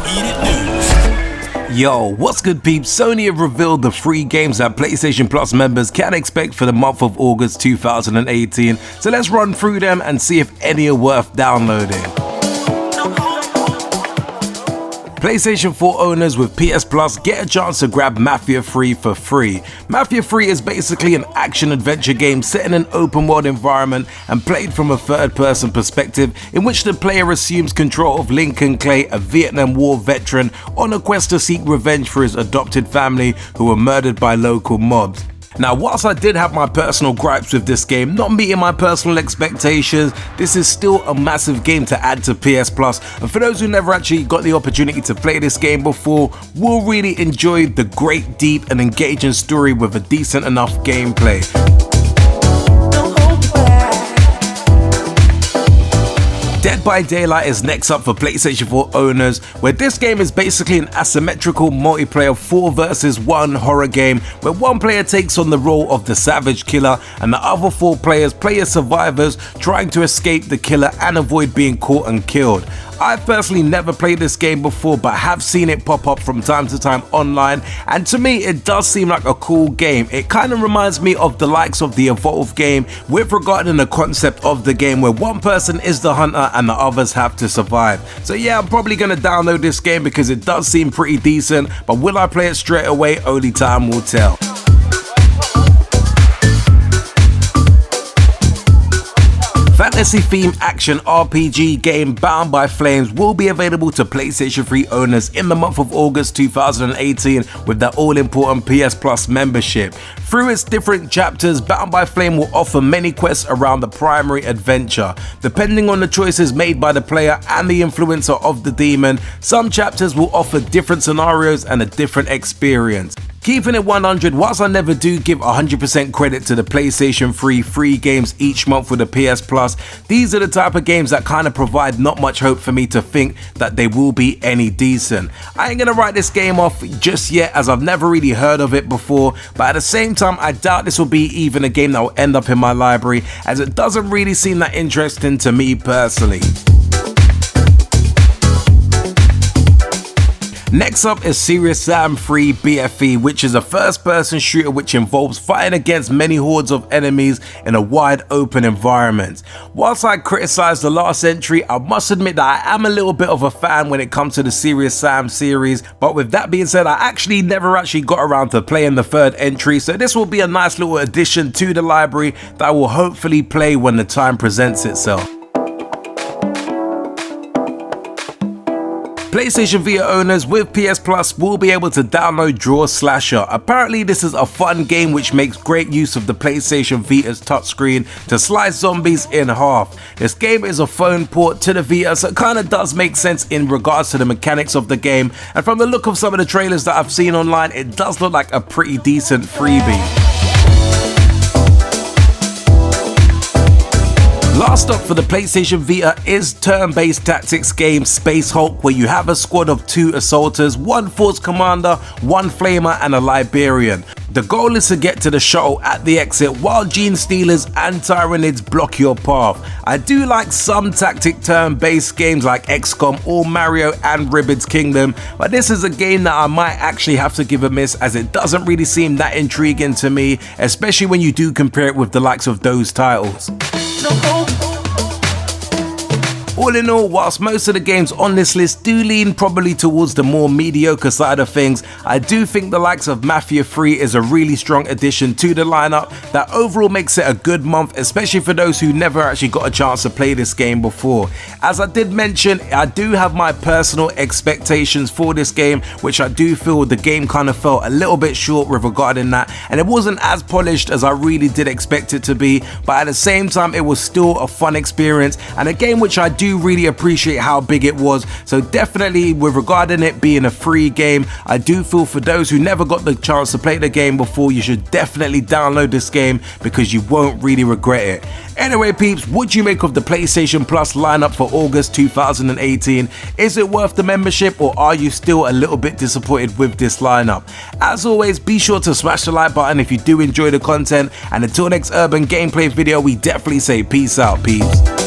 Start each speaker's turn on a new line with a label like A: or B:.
A: Heated News.
B: Yo, what's good peeps? Sony have revealed the free games that PlayStation Plus members can expect for the month of August 2018. So let's run through them and see if any are worth downloading. PlayStation 4 owners with PS Plus get a chance to grab Mafia III for free. Mafia III is basically an action-adventure game set in an open-world environment and played from a third-person perspective in which the player assumes control of Lincoln Clay, a Vietnam War veteran, on a quest to seek revenge for his adopted family who were murdered by local mobs. Now, whilst I did have my personal gripes with this game not meeting my personal expectations, this is still a massive game to add to PS Plus, and for those who never actually got the opportunity to play this game before, will really enjoy the great, deep and engaging story with a decent enough gameplay. Dead by Daylight is next up for PlayStation 4 owners, where this game is basically an asymmetrical multiplayer 4 versus 1 horror game where one player takes on the role of the savage killer and the other 4 players play as survivors trying to escape the killer and avoid being caught and killed. I've personally never played this game before, but have seen it pop up from time to time online, and to me it does seem like a cool game. It kind of reminds me of the likes of the Evolve game with regarding the concept of the game where one person is the hunter and the others have to survive. So yeah, I'm probably going to download this game because it does seem pretty decent, but will I play it straight away? Only time will tell. Fantasy-themed action RPG game Bound by Flames will be available to PlayStation 3 owners in the month of August 2018 with the all-important PS Plus membership. Through its different chapters, Bound by Flame will offer many quests around the primary adventure. Depending on the choices made by the player and the influencer of the demon, some chapters will offer different scenarios and a different experience. Keeping it 100, whilst I never do give 100% credit to the PlayStation 3 free games each month with the PS Plus, these are the type of games that kind of provide not much hope for me to think that they will be any decent. I ain't gonna write this game off just yet as I've never really heard of it before, but at the same time I doubt this will be even a game that will end up in my library as it doesn't really seem that interesting to me personally. Next up is Serious Sam 3 BFE, which is a first-person shooter which involves fighting against many hordes of enemies in a wide open environment. Whilst I criticized the last entry, I must admit that I am a little bit of a fan when it comes to the Serious Sam series, but with that being said, I actually never got around to playing the third entry, so this will be a nice little addition to the library that I will hopefully play when the time presents itself. PlayStation Vita owners with PS Plus will be able to download Draw Slasher. Apparently this is a fun game which makes great use of the PlayStation Vita's touchscreen to slice zombies in half. This game is a phone port to the Vita, so it kind of does make sense in regards to the mechanics of the game, and from the look of some of the trailers that I've seen online, it does look like a pretty decent freebie. Last up for the PlayStation Vita is turn-based tactics game Space Hulk, where you have a squad of 2 assaulters, 1 force commander, 1 flamer and a Liberian. The goal is to get to the shuttle at the exit while Gene Stealers and Tyranids block your path. I do like some tactic turn-based games like XCOM or Mario and Rabbids Kingdom, but this is a game that I might actually have to give a miss as it doesn't really seem that intriguing to me, especially when you do compare it with the likes of those titles. All in all, whilst most of the games on this list do lean probably towards the more mediocre side of things, I do think the likes of Mafia III is a really strong addition to the lineup that overall makes it a good month, especially for those who never actually got a chance to play this game before. As I did mention, I do have my personal expectations for this game, which I do feel the game kind of fell a little bit short with regarding that, and it wasn't as polished as I really did expect it to be, but at the same time it was still a fun experience and a game which I do really appreciate how big it was. So definitely with regarding it being a free game, I do feel for those who never got the chance to play the game before, you should definitely download this game because you won't really regret it. Anyway peeps, what do you make of the PlayStation Plus lineup for August 2018? Is it worth the membership or are you still a little bit disappointed with this lineup? As always, be sure to smash the like button if you do enjoy the content, and until next urban gameplay video, we definitely say peace out peeps.